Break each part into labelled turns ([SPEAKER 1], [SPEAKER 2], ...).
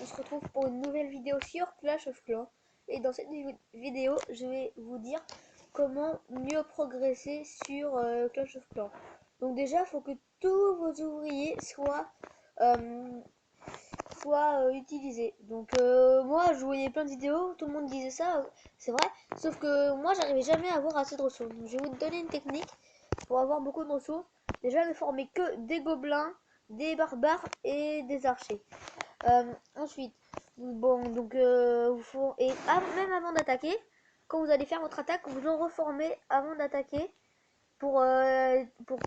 [SPEAKER 1] on se retrouve pour une nouvelle vidéo sur Clash of Clans. Et dans cette vidéo, je vais vous dire comment mieux progresser sur Clash of Clans. Donc déjà, il faut que tous vos ouvriers soient utilisés. Donc moi, je voyais plein de vidéos, tout le monde disait ça, c'est vrai. Sauf que moi, j'arrivais jamais à avoir assez de ressources. Donc je vais vous donner une technique pour avoir beaucoup de ressources. Déjà, ne formez que des gobelins, des barbares et des archers. Ensuite, bon, donc même avant d'attaquer, quand vous allez faire votre attaque, vous en reformez avant d'attaquer pour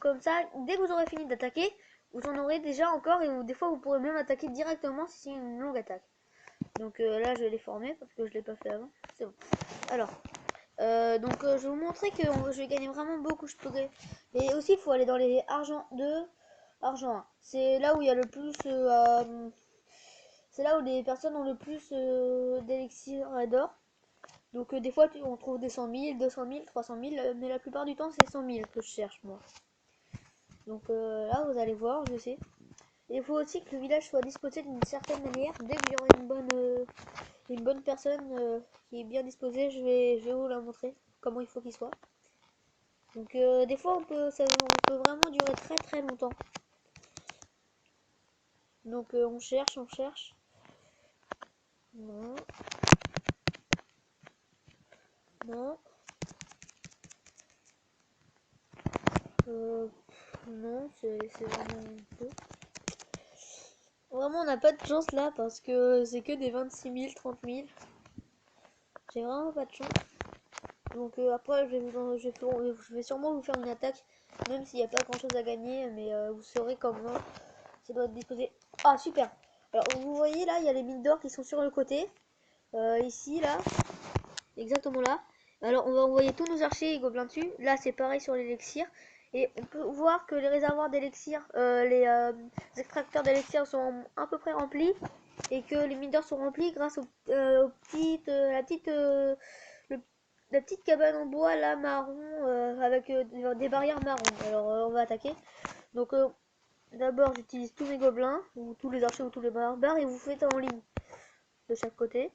[SPEAKER 1] comme ça, dès que vous aurez fini d'attaquer, vous en aurez déjà encore et des fois vous pourrez même attaquer directement si c'est une longue attaque. Donc là, je vais les former parce que je l'ai pas fait avant. C'est bon. Alors, je vais vous montrer que je vais gagner vraiment beaucoup. Et aussi, il faut aller dans les argent 2, argent 1. C'est là où il y a le plus c'est là où les personnes ont le plus d'élixir d'or. Donc des fois on trouve des 100 000, 200 000, 300 000, mais la plupart du temps c'est 100 000 que je cherche moi. Donc là vous allez voir, je sais. Et il faut aussi que le village soit disposé d'une certaine manière. Dès qu'il y aura une bonne personne qui est bien disposée, je vais vous la montrer comment il faut qu'il soit. Donc des fois on peut vraiment durer très très longtemps. Donc on cherche. Non. Non. Non, c'est vraiment peu. Vraiment, on n'a pas de chance là parce que c'est que des 26 000, 30 000. J'ai vraiment pas de chance. Donc après, je vais sûrement vous faire une attaque, même s'il n'y a pas grand chose à gagner, mais vous saurez comment ça doit être disposé. Ah, super! Alors, vous voyez là, il y a les mines d'or qui sont sur le côté. Ici, là, exactement là. Alors, on va envoyer tous nos archers et gobelins dessus. Là, c'est pareil sur l'élixir. Et on peut voir que les réservoirs d'élixir, les extracteurs d'élixir sont à peu près remplis. Et que les mines d'or sont remplis grâce la petite cabane en bois là, marron, avec des barrières marron. Alors, on va attaquer. Donc, d'abord, j'utilise tous mes gobelins, ou tous les archers, ou tous les barbares, et vous faites en ligne de chaque côté.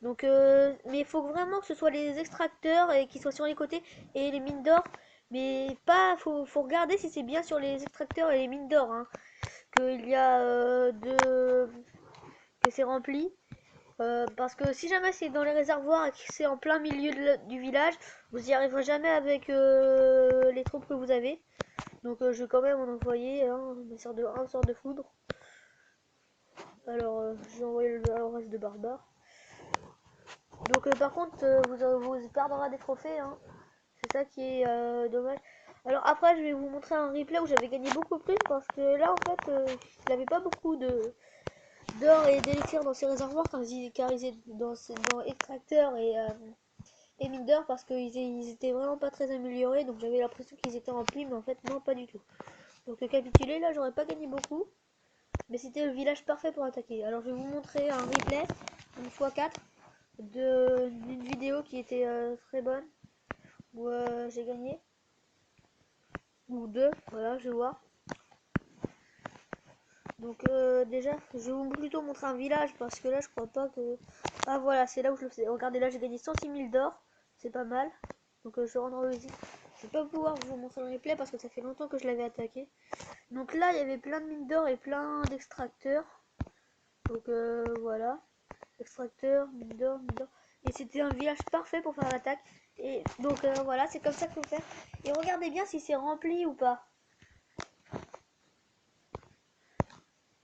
[SPEAKER 1] Donc, mais il faut vraiment que ce soit les extracteurs et qui soient sur les côtés et les mines d'or. Mais pas, faut regarder si c'est bien sur les extracteurs et les mines d'or, hein, qu'il y a que c'est rempli. Parce que si jamais c'est dans les réservoirs et que c'est en plein milieu du village, vous n'y arriverez jamais avec les troupes que vous avez. Donc, je vais quand même en envoyer une sorte de foudre. Alors, je vais envoyer le reste de barbares. Donc par contre vous perdrez des trophées, hein. C'est ça qui est dommage. Alors après je vais vous montrer un replay où j'avais gagné beaucoup plus parce que là en fait il n'avait pas beaucoup d'or et d'élixir dans ses réservoirs car ils étaient dans extracteur et mine d'or parce qu'ils étaient vraiment pas très améliorés, donc j'avais l'impression qu'ils étaient remplis mais en fait non, pas du tout. Donc capituler là j'aurais pas gagné beaucoup, mais c'était le village parfait pour attaquer. Alors je vais vous montrer un replay, une x4 d'une vidéo qui était très bonne où j'ai gagné, ou deux, voilà, je vais voir. Donc déjà je vais vous plutôt montrer un village parce que là je crois pas que, ah voilà, c'est là où je le faisais. Regardez, là j'ai gagné 106 000 d'or, c'est pas mal. Donc je vais rendre visite, je vais pas pouvoir vous montrer le replay parce que ça fait longtemps que je l'avais attaqué. Donc là il y avait plein de mines d'or et plein d'extracteurs. Donc voilà, extracteur, mine d'or, et c'était un village parfait pour faire l'attaque. Et donc voilà, c'est comme ça qu'il faut faire. Et regardez bien si c'est rempli ou pas.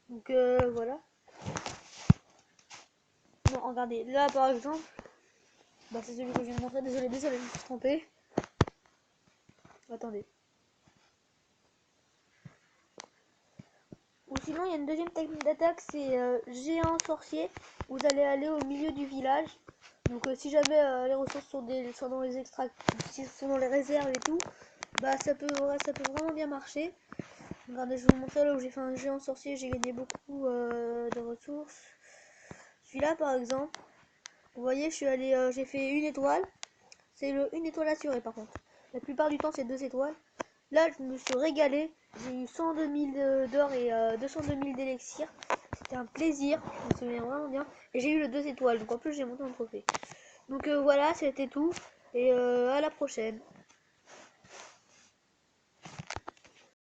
[SPEAKER 1] Donc voilà. Bon, regardez, là par exemple, bah, c'est celui que je viens de montrer. Désolé, je me suis trompé. Attendez. Ou sinon, il y a une deuxième technique d'attaque, c'est géant sorcier. Vous allez aller au milieu du village. Donc si jamais les ressources sont dans les extracts, sont dans les réserves et tout, bah ça peut vraiment bien marcher. Regardez, je vais vous montrer là où j'ai fait un géant sorcier, j'ai gagné beaucoup de ressources. Celui-là par exemple, vous voyez, je suis allé, j'ai fait une étoile. C'est une étoile assurée par contre. La plupart du temps c'est 2 étoiles. Là je me suis régalé. J'ai eu 102 000 d'or et 202 000 d'élixir. c'était un plaisir, je me souviens vraiment bien. Et j'ai eu le 2 étoiles, donc en plus j'ai monté un trophée. Donc voilà, c'était tout. Et à la prochaine.